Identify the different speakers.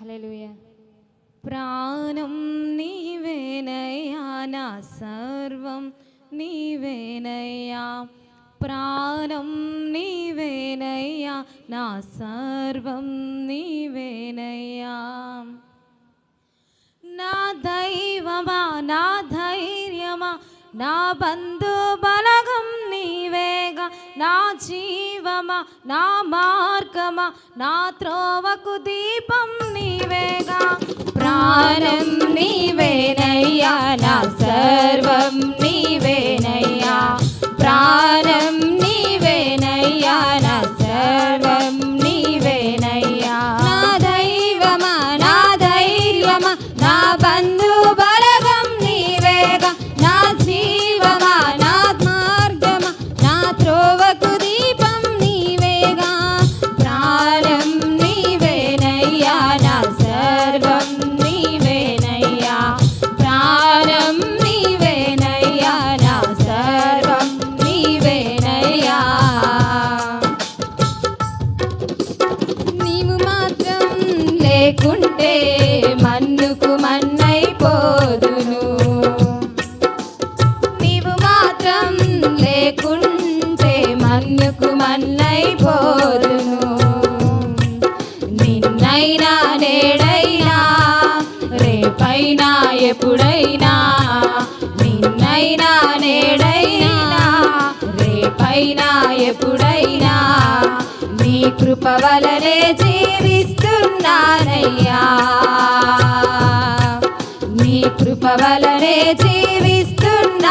Speaker 1: హల్లెలూయా. ప్రాణం నీవేనయ్యా, నా సర్వం నీవేనయ్యా. ప్రాణం నీవేనయ్యా, నా సర్వం నీవేనయ్యా. నా దైవమా, నా ధైర్యమా, నా బంధు బలగం నీవేగా. నా జీవమా, నా మార్గమా, నా త్రోవకు దీపం నీవేగా. ప్రాణం నీవేనయ్యా, నా సర్వం నీవేనయ్యా. ప్రాణం నీవేనయ్యా, నా సర్వం నీవేనయ్యా. నా దైవమా, నా ధైర్యమా, నా బంధు బలగం నీవేగా. నా జీవమా, నా మార్గమా, నా త్రోవకు దీపం నీవేగా. ప్రాణం నీవేనయ్యా, నా సర్వం నీవేనయ్యా. ప్రాణం నీవేనయ్యా, నా సర్వం నీవేనయ్యా. నీవు మాత్రం లేకుంటే మన్నుకు మన్నైపోదును. నీవు మాత్రం లేకుంటే మన్నుకు మన్నైపోదును. నిన్నైనా నేడైనా రేపైనా ఎప్పుడైనా, నిన్నైనా నేడైనా రేపైనా ఎప్పుడైనా నీ కృప వలనే జీవిస్తున్నానయ్యా. నీ కృప వలనే జీవిస్తున్నానయ్యా.